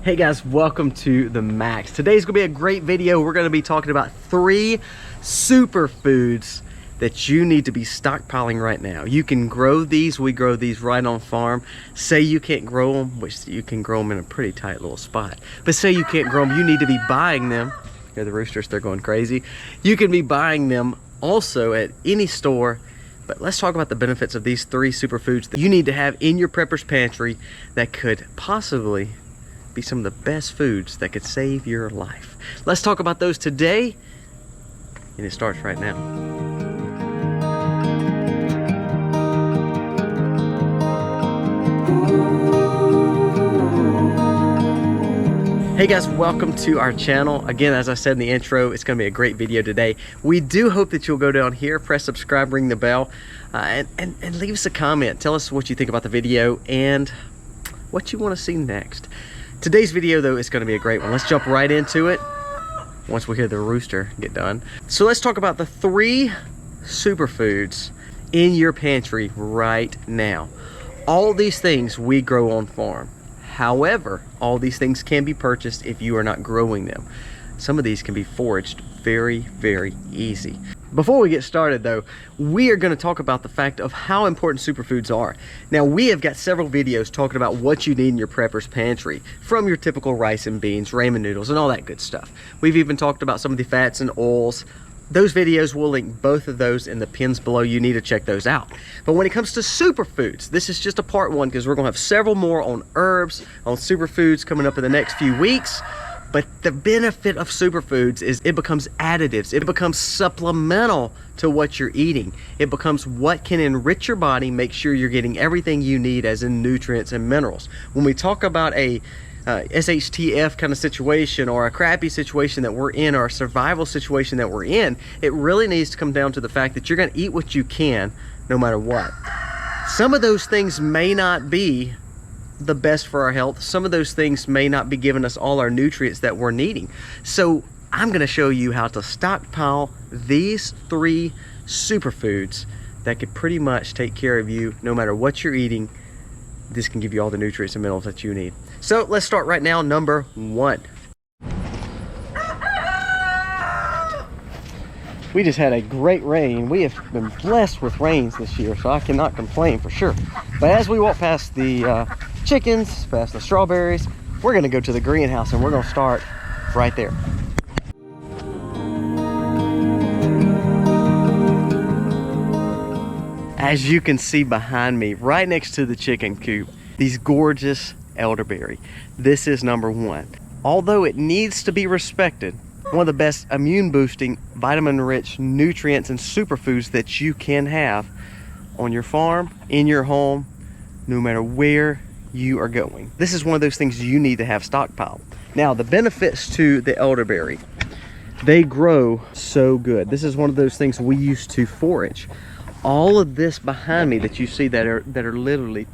Hey guys, welcome to the Max. Today's gonna be a great video. We're gonna be talking about 3 superfoods that you need to be stockpiling right now. You can grow these. We grow these right on farm. Say you can't grow them, which you can grow them in a pretty tight little spot. But say you can't grow them, you need to be buying them. Here the roosters, they're going crazy. You can be buying them also at any store. But let's talk about the benefits of these 3 superfoods that you need to have in your prepper's pantry that could possibly be some of the best foods that could save your life. Let's talk about those today, and it starts right now. Hey guys, welcome to our channel. Again, as I said in the intro, it's gonna be a great video today. We do hope that you'll go down here, press subscribe, ring the bell, and leave us a comment. Tell us what you think about the video and what you wanna see next. Today's video though is going to be a great one. Let's jump right into it once we hear the rooster get done. So let's talk about the 3 superfoods in your pantry right now. All these things we grow on farm. However, all these things can be purchased if you are not growing them. Some of these can be foraged very, very easy. Before we get started though, we are going to talk about the fact of how important superfoods are. Now we have got several videos talking about what you need in your prepper's pantry, from your typical rice and beans, ramen noodles, and all that good stuff. We've even talked about some of the fats and oils. Those videos, we'll link both of those in the pins below. You need to check those out. But when it comes to superfoods, this is just a part 1 because we're going to have several more on herbs, on superfoods coming up in the next few weeks. But the benefit of superfoods is it becomes additives. It becomes supplemental to what you're eating. It becomes what can enrich your body, make sure you're getting everything you need as in nutrients and minerals. When we talk about a SHTF kind of situation or a crappy situation that we're in or a survival situation that we're in, it really needs to come down to the fact that you're going to eat what you can no matter what. Some of those things may not be the best for our health. Some of those things may not be giving us all our nutrients that we're needing. So I'm going to show you how to stockpile these 3 superfoods that could pretty much take care of you no matter what you're eating. This can give you all the nutrients and minerals that you need. So let's start right now. Number 1. We just had a great rain. We have been blessed with rains this year, so I cannot complain for sure. But as we walk past the chickens, past the strawberries, we're gonna go to the greenhouse and we're gonna start right there. As you can see behind me, right next to the chicken coop, these gorgeous elderberry. This is number 1. Although it needs to be respected, one of the best immune boosting, vitamin rich nutrients and superfoods that you can have on your farm, in your home, no matter where you are going. This is one of those things you need to have stockpiled. Now the benefits to the elderberry, they grow so good. This is one of those things we used to forage. All of this behind me that you see that are literally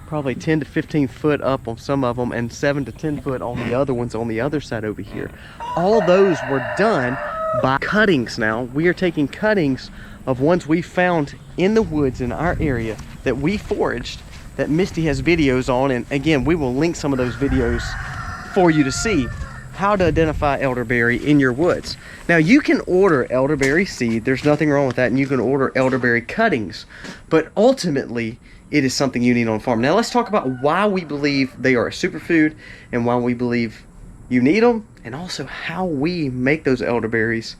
probably 10 to 15 foot up on some of them and 7 to 10 foot on the other ones on the other side over here. All those were done by cuttings. Now we are taking cuttings of ones we found in the woods in our area that we foraged, that Misty has videos on, and again we will link some of those videos for you to see how to identify elderberry in your woods. Now you can order elderberry seed, there's nothing wrong with that, and you can order elderberry cuttings, but ultimately it is something you need on farm. Now let's talk about why we believe they are a superfood and why we believe you need them, and also how we make those elderberries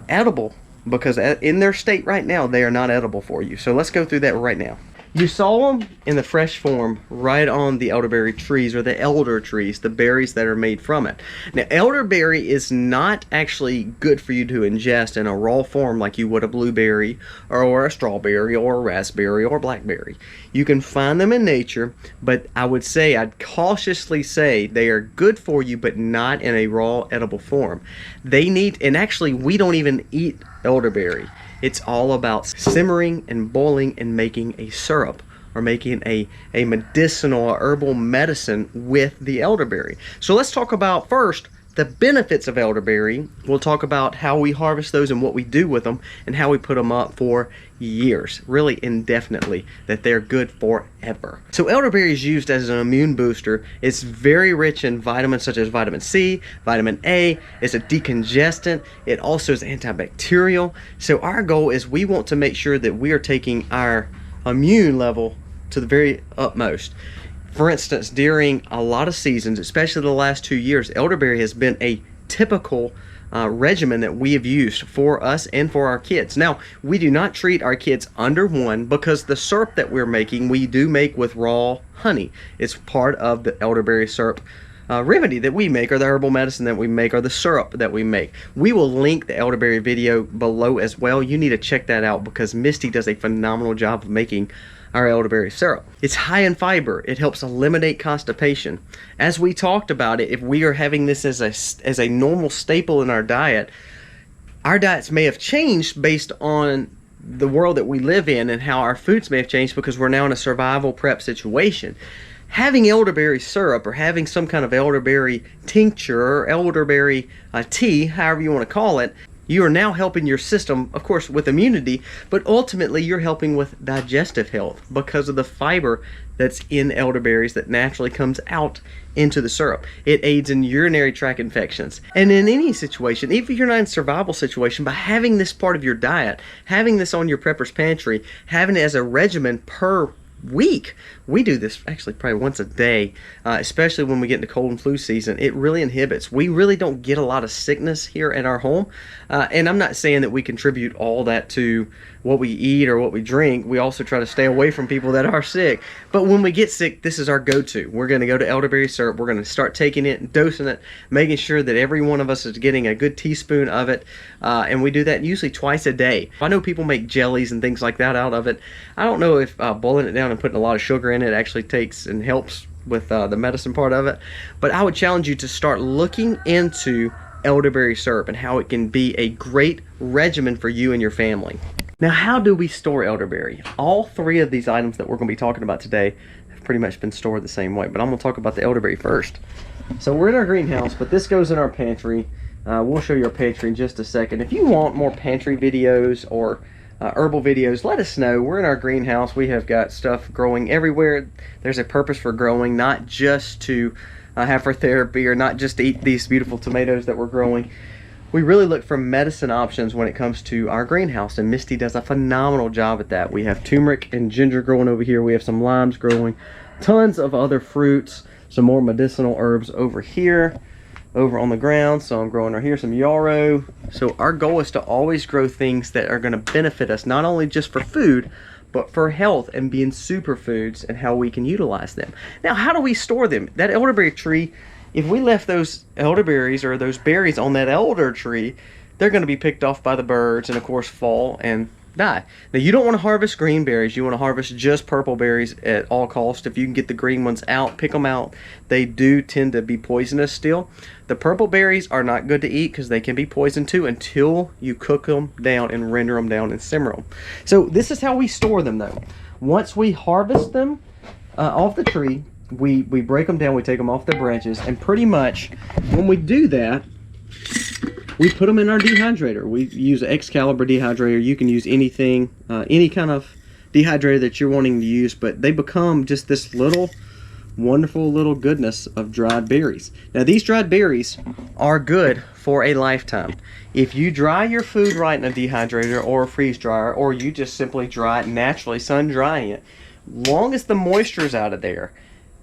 edible, because in their state right now they are not edible for you. So let's go through that right now. You saw them in the fresh form right on the elderberry trees, or the elder trees, the berries that are made from it. Now elderberry is not actually good for you to ingest in a raw form like you would a blueberry or a strawberry or a raspberry or blackberry. You can find them in nature, but I'd cautiously say they are good for you, but not in a raw edible form. They need, and actually we don't even eat elderberry. It's all about simmering and boiling and making a syrup, or making a medicinal or herbal medicine with the elderberry. So let's talk about first the benefits of elderberry. We'll talk about how we harvest those and what we do with them and how we put them up for years, really indefinitely, that they're good forever. So elderberry is used as an immune booster. It's very rich in vitamins such as vitamin C, vitamin A. It's a decongestant. It also is antibacterial. So our goal is we want to make sure that we are taking our immune level to the very utmost. For instance, during a lot of seasons, especially the last 2 years, elderberry has been a typical regimen that we have used for us and for our kids. Now, we do not treat our kids under 1 because the syrup that we're making, we do make with raw honey. It's part of the elderberry syrup remedy that we make, or the herbal medicine that we make, or the syrup that we make. We will link the elderberry video below as well. You need to check that out because Misty does a phenomenal job of making our elderberry syrup. It's high in fiber. It helps eliminate constipation. As we talked about it, if we are having this as a normal staple in our diets may have changed based on the world that we live in and how our foods may have changed because we're now in a survival prep situation. Having elderberry syrup or having some kind of elderberry tincture or elderberry tea, however you want to call it, you are now helping your system, of course, with immunity, but ultimately you're helping with digestive health because of the fiber that's in elderberries that naturally comes out into the syrup. It aids in urinary tract infections. And in any situation, even if you're not in a survival situation, by having this part of your diet, having this on your prepper's pantry, having it as a regimen per week. We do this actually probably once a day, especially when we get into cold and flu season. It really inhibits. We really don't get a lot of sickness here at our home. And I'm not saying that we contribute all that to what we eat or what we drink. We also try to stay away from people that are sick. But when we get sick, this is our go-to. We're going to go to elderberry syrup. We're going to start taking it and dosing it, making sure that every one of us is getting a good teaspoon of it. And we do that usually twice a day. I know people make jellies and things like that out of it. I don't know if boiling it down and putting a lot of sugar in it actually takes and helps with the medicine part of it. But I would challenge you to start looking into elderberry syrup and how it can be a great regimen for you and your family. Now, how do we store elderberry? All 3 of these items that we're going to be talking about today have pretty much been stored the same way, but I'm going to talk about the elderberry first. So we're in our greenhouse, but this goes in our pantry. We'll show you our pantry in just a second. If you want more pantry videos or herbal videos, let us know. We're in our greenhouse. We have got stuff growing everywhere. There's a purpose for growing, not just to have for therapy or not just to eat these beautiful tomatoes that we're growing. We really look for medicine options when it comes to our greenhouse, and Misty does a phenomenal job at that. We have turmeric and ginger growing over here. We have some limes growing, tons of other fruits, some more medicinal herbs over here, over on the ground. So I'm growing right here some yarrow. So our goal is to always grow things that are going to benefit us, not only just for food, but for health and being superfoods and how we can utilize them. Now, how do we store them? That elderberry tree, if we left those elderberries or those berries on that elder tree, they're going to be picked off by the birds and, of course, fall and die. Now, you don't want to harvest green berries. You want to harvest just purple berries at all costs. If you can get the green ones out, pick them out. They do tend to be poisonous still. The purple berries are not good to eat because they can be poisoned too until you cook them down and render them down and simmer them. So this is how we store them, though. Once we harvest them off the tree, we break them down, we take them off the branches, and pretty much when we do that, we put them in our dehydrator. We use an Excalibur dehydrator. You can use anything, any kind of dehydrator that you're wanting to use, but they become just this little wonderful little goodness of dried berries. Now, these dried berries are good for a lifetime. If you dry your food right in a dehydrator or a freeze dryer, or you just simply dry it naturally, sun drying it, long as the moisture is out of there,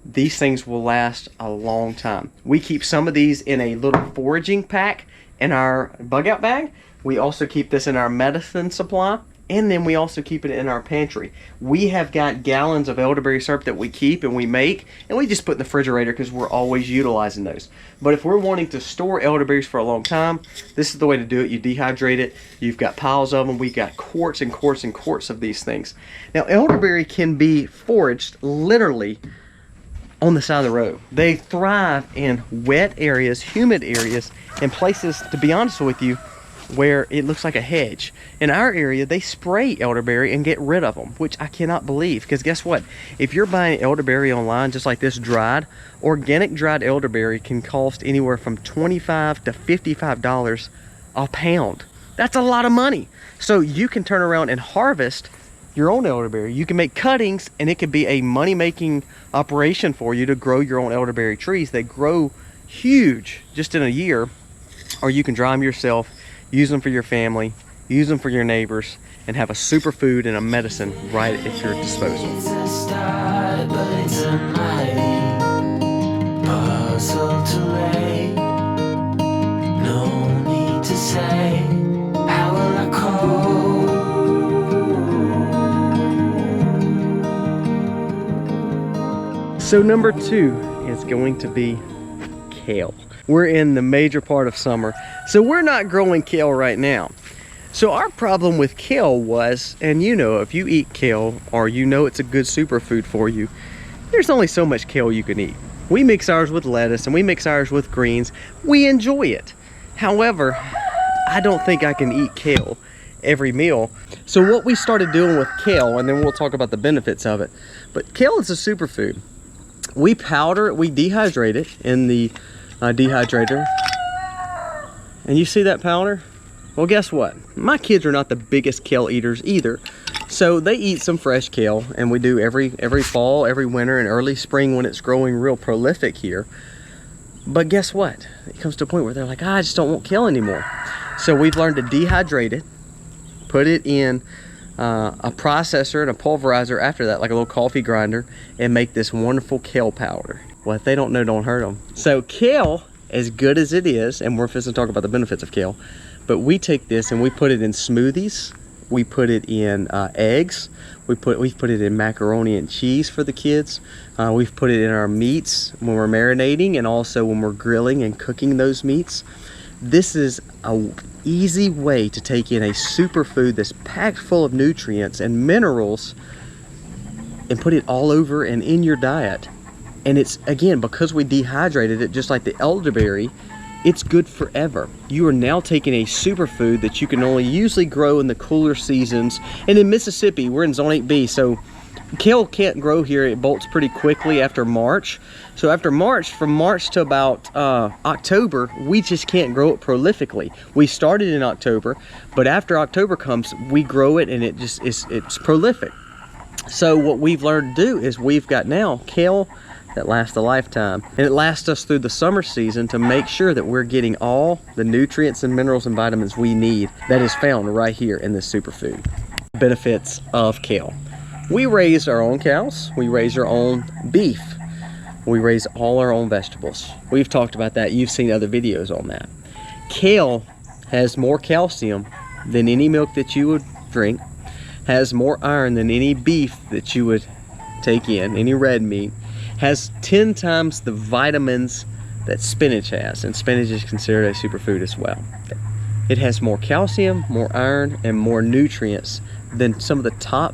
these things will last a long time. We keep some of these in a little foraging pack in our bug out bag. We also keep this in our medicine supply, and then we also keep it in our pantry. We have got gallons of elderberry syrup that we keep and we make, and we just put in the refrigerator because we're always utilizing those. But if we're wanting to store elderberries for a long time, this is the way to do it. You dehydrate it. You've got piles of them. We've got quarts and quarts and quarts of these things. Now, elderberry can be foraged literally on the side of the road. They thrive in wet areas, humid areas, and places, to be honest with you, where it looks like a hedge. In our area, they spray elderberry and get rid of them, which I cannot believe, because guess what? If you're buying elderberry online, just like this dried, organic dried elderberry can cost anywhere from $25 to $55 a pound. That's a lot of money. So you can turn around and harvest your own elderberry. You can make cuttings, and it could be a money-making operation for you to grow your own elderberry trees. They grow huge just in a year. Or you can dry them yourself, use them for your family, use them for your neighbors, and have a superfood and a medicine right at your disposal. It's a start, but it's a mighty puzzle to lay. No need to say, how will I cope? So number 2 is going to be kale. We're in the major part of summer, so we're not growing kale right now. So our problem with kale was, and you know, if you eat kale, or you know it's a good superfood for you, there's only so much kale you can eat. We mix ours with lettuce and we mix ours with greens. We enjoy it. However, I don't think I can eat kale every meal. So what we started doing with kale, and then we'll talk about the benefits of it, but kale is a superfood. We powder it, we dehydrate it in the dehydrator. And you see that powder? Well, guess what? My kids are not the biggest kale eaters either. So they eat some fresh kale, and we do every fall, every winter, and early spring when it's growing real prolific here. But guess what? It comes to a point where they're like, I just don't want kale anymore. So we've learned to dehydrate it, put it in a processor and a pulverizer after that, like a little coffee grinder, and make this wonderful kale powder. What they don't know don't hurt them. So kale, as good as it is, and we're going to talk about the benefits of kale, but we take this and we put it in smoothies. We put it in eggs. We've put it in macaroni and cheese for the kids. We've put it in our meats when we're marinating, and also when we're grilling and cooking those meats. This is an easy way to take in a superfood that's packed full of nutrients and minerals and put it all over and in your diet. And it's, again, because we dehydrated it just like the elderberry, it's good forever. You are now taking a superfood that you can only usually grow in the cooler seasons. And in Mississippi, we're in Zone 8B, so kale can't grow here. It bolts pretty quickly after March. So after March, from March to about October, we just can't grow it prolifically. We started in October, but after October comes, we grow it, and it's prolific. So what we've learned to do is we've got now kale that lasts a lifetime, and it lasts us through the summer season to make sure that we're getting all the nutrients and minerals and vitamins we need that is found right here in this superfood. Benefits of kale. We raise our own cows, we raise our own beef, we raise all our own vegetables. We've talked about that. You've seen other videos on that. Kale has more calcium than any milk that you would drink, has more iron than any beef that you would take in, any red meat, has 10 times the vitamins that spinach has, and spinach is considered a superfood as well. It has more calcium, more iron, and more nutrients than some of the top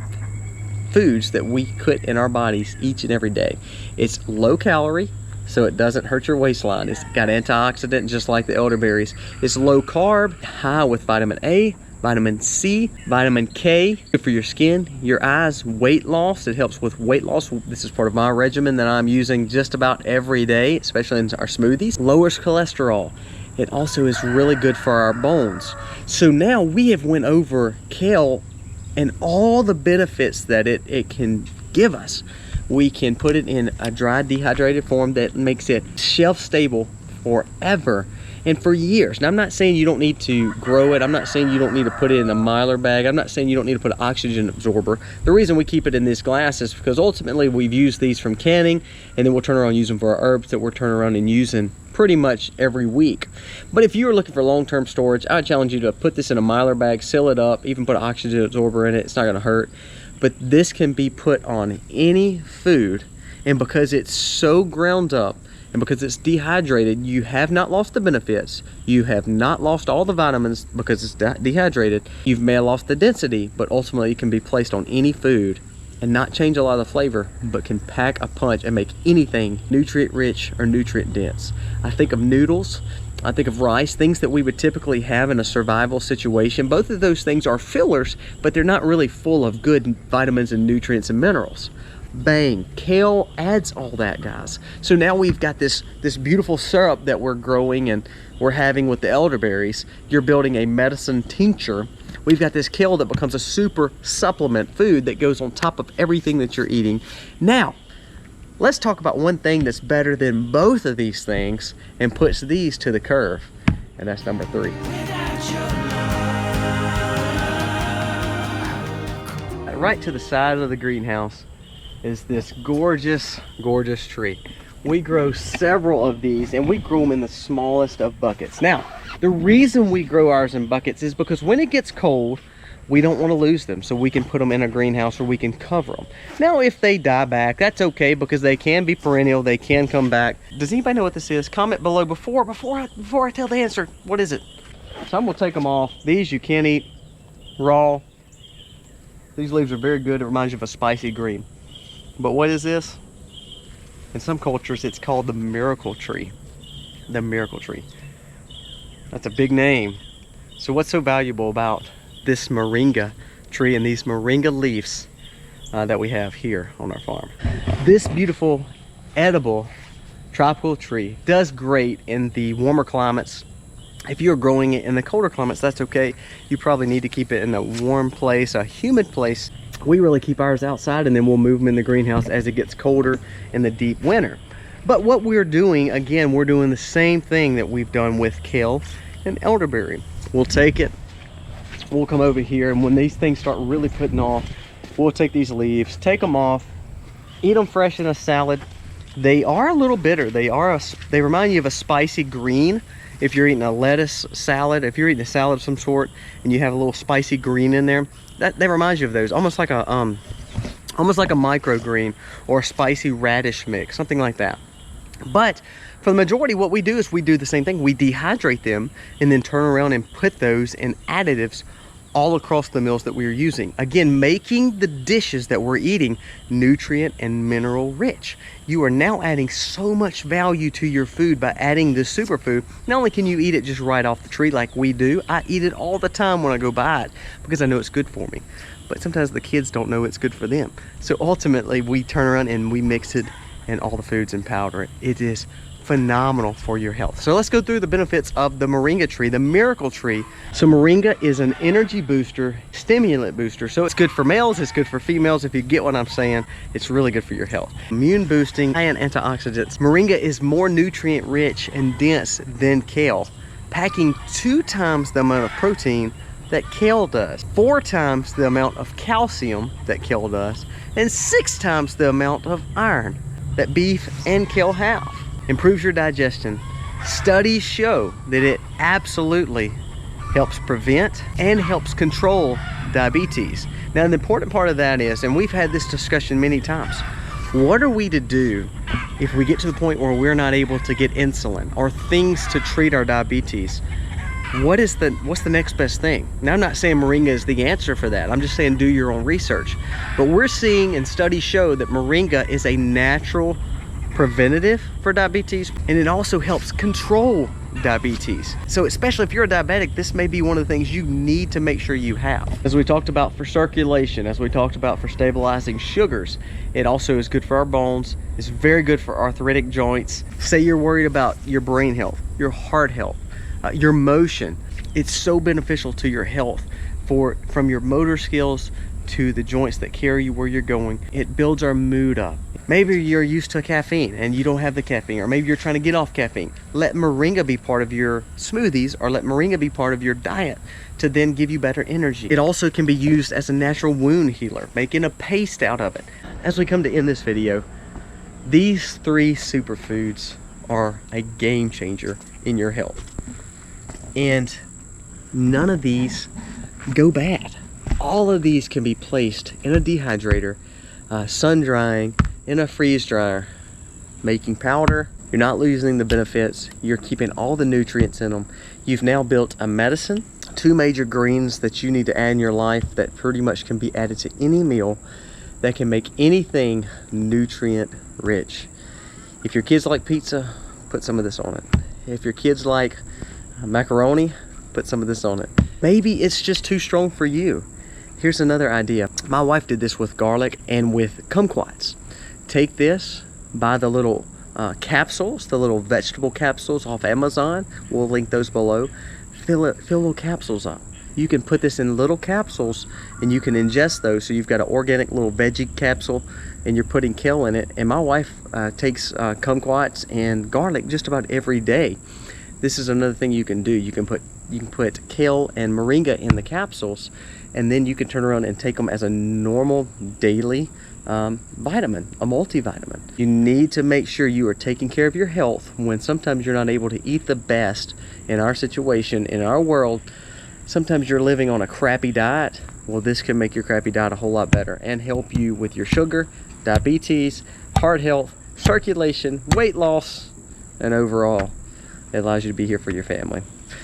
foods that we put in our bodies each and every day. It's low calorie, so it doesn't hurt your waistline. It's got antioxidant just like the elderberries. It's low carb, high with vitamin A, vitamin C, vitamin K, good for your skin, your eyes, weight loss. It helps with weight loss. This is part of my regimen that I'm using just about every day, especially in our smoothies. Lowers cholesterol. It also is really good for our bones. So now we have went over kale and all the benefits that it can give us. We can put it in a dry, dehydrated form that makes it shelf stable forever and for years. Now, I'm not saying you don't need to grow it. I'm not saying you don't need to put it in a mylar bag. I'm not saying you don't need to put an oxygen absorber. The reason we keep it in this glass is because ultimately we've used these from canning, and then we'll turn around and use them for our herbs that we're turning around and using pretty much every week. But if you're looking for long-term storage, I would challenge you to put this in a mylar bag, seal it up, even put an oxygen absorber in it. It's not going to hurt. But this can be put on any food, and because it's so ground up and because it's dehydrated, you have not lost the benefits. You have not lost all the vitamins because it's dehydrated. You may have lost the density, but ultimately it can be placed on any food and not change a lot of the flavor, but can pack a punch and make anything nutrient rich or nutrient dense. I think of noodles, I think of rice, things that we would typically have in a survival situation. Both of those things are fillers, but they're not really full of good vitamins and nutrients and minerals. Bang, kale adds all that, guys. So now we've got this beautiful syrup that we're growing and we're having with the elderberries. You're building a medicine tincture. We've got this kale that becomes a super supplement food that goes on top of everything that you're eating. Now, let's talk about one thing that's better than both of these things and puts these to the curve, and that's number 3. Right to the side of the greenhouse is this gorgeous, gorgeous tree. We grow several of these, and we grow them in the smallest of buckets. Now, the reason we grow ours in buckets is because when it gets cold, we don't want to lose them, so we can put them in a greenhouse or we can cover them. Now, if they die back, that's okay, because they can be perennial, they can come back. Does anybody know what this is? Comment below before I tell the answer. What is it? So I'm gonna take them off. These you can eat raw. These leaves are very good. It reminds you of a spicy green. But what is this? In some cultures, it's called the miracle tree. The miracle tree. That's a big name. So what's so valuable about this moringa tree and these moringa leaves that we have here on our farm? This beautiful, edible, tropical tree does great in the warmer climates. If you're growing it in the colder climates, that's okay. You probably need to keep it in a warm place, a humid place. We really keep ours outside, and then we'll move them in the greenhouse as it gets colder in the deep winter. But what we're doing, again, we're doing the same thing that we've done with kale and elderberry. We'll take it, we'll come over here, and when these things start really putting off, we'll take these leaves, take them off, eat them fresh in a salad. They are a little bitter. They remind you of a spicy green. If you're eating a lettuce salad, if you're eating a salad of some sort and you have a little spicy green in there, that reminds you of those, almost like a microgreen or a spicy radish mix, something like that. But for the majority, what we do is we do the same thing. We dehydrate them and then turn around and put those in additives all across the meals that we're using. Again, making the dishes that we're eating nutrient and mineral rich. You are now adding so much value to your food by adding this superfood. Not only can you eat it just right off the tree like we do, I eat it all the time when I go buy it because I know it's good for me. But sometimes the kids don't know it's good for them. So ultimately, we turn around and we mix it in all the foods and powder it. It is phenomenal for your health. So let's go through the benefits of the moringa tree, the miracle tree. So moringa is an energy booster, stimulant booster. So it's good for males, it's good for females. If you get what I'm saying, it's really good for your health. Immune boosting and antioxidants. Moringa is more nutrient rich and dense than kale, packing 2 times the amount of protein that kale does, 4 times the amount of calcium that kale does, and 6 times the amount of iron that beef and kale have. Improves your digestion. Studies show that it absolutely helps prevent and helps control diabetes. Now, the important part of that is, and we've had this discussion many times, what are we to do if we get to the point where we're not able to get insulin or things to treat our diabetes? What's the next best thing? Now, I'm not saying moringa is the answer for that. I'm just saying do your own research. But we're seeing, and studies show, that moringa is a natural preventative for diabetes, and it also helps control diabetes. So especially if you're a diabetic, this may be one of the things you need to make sure you have. As we talked about for circulation, as we talked about for stabilizing sugars, it also is good for our bones. It's very good for arthritic joints. Say you're worried about your brain health, your heart health, your motion. It's so beneficial to your health, from your motor skills to the joints that carry you where you're going. It builds our mood up. Maybe you're used to caffeine and you don't have the caffeine, or maybe you're trying to get off caffeine. Let moringa be part of your smoothies, or let moringa be part of your diet to then give you better energy. It also can be used as a natural wound healer, making a paste out of it. As we come to end this video, these 3 superfoods are a game changer in your health. And none of these go bad. All of these can be placed in a dehydrator, sun drying, in a freeze dryer, making powder. You're not losing the benefits. You're keeping all the nutrients in them. You've now built a medicine, 2 major greens that you need to add in your life that pretty much can be added to any meal that can make anything nutrient rich. If your kids like pizza, put some of this on it. If your kids like macaroni, put some of this on it. Maybe it's just too strong for you. Here's another idea. My wife did this with garlic and with kumquats. Take this, buy the little capsules, the little vegetable capsules off Amazon. We'll link those below. Fill little capsules up. You can put this in little capsules and you can ingest those. So you've got an organic little veggie capsule and you're putting kale in it. And my wife takes kumquats and garlic just about every day. This is another thing you can do. You can put kale and moringa in the capsules, and then you can turn around and take them as a normal daily vitamin, a multivitamin. You need to make sure you are taking care of your health when sometimes you're not able to eat the best. In our situation, in our world, sometimes you're living on a crappy diet. Well, this can make your crappy diet a whole lot better and help you with your sugar, diabetes, heart health, circulation, weight loss, and overall, it allows you to be here for your family.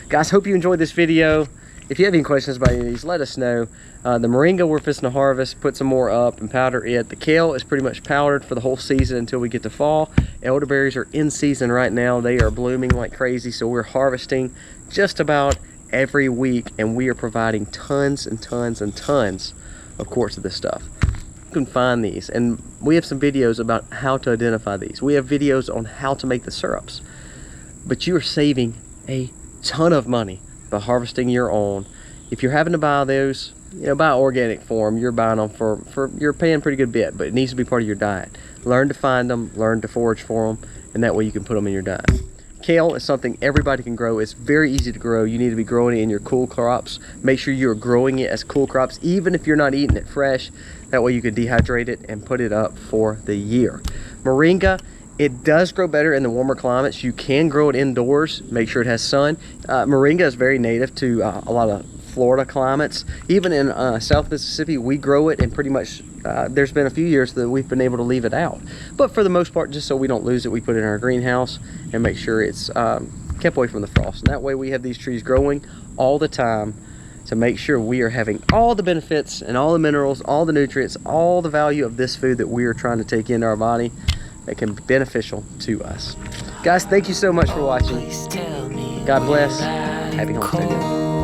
Guys, hope you enjoyed this video. If you have any questions about any of these, let us know. The moringa we're fixing to harvest, put some more up and powder it. The kale is pretty much powdered for the whole season until we get to fall. Elderberries are in season right now. They are blooming like crazy, so we're harvesting just about every week, and we are providing tons and tons and tons, of course, of this stuff. You can find these, and we have some videos about how to identify these. We have videos on how to make the syrups, but you are saving a ton of money by harvesting your own. If you're having to buy those, you know, buy organic form. You're buying them for you're paying a pretty good bit, but it needs to be part of your diet. Learn to find them, learn to forage for them, and that way you can put them in your diet. Kale is something everybody can grow. It's very easy to grow. You need to be growing it in your cool crops. Make sure you're growing it as cool crops, even if you're not eating it fresh. That way you can dehydrate it and put it up for the year. Moringa, it does grow better in the warmer climates. You can grow it indoors. Make sure it has sun. Moringa is very native to a lot of Florida climates. Even in South Mississippi, we grow it, and pretty much there's been a few years that we've been able to leave it out. But for the most part, just so we don't lose it, we put it in our greenhouse and make sure it's kept away from the frost. And that way we have these trees growing all the time to make sure we are having all the benefits and all the minerals, all the nutrients, all the value of this food that we are trying to take into our body that can be beneficial to us. Guys, thank you so much for watching. God bless. Happy homesteading.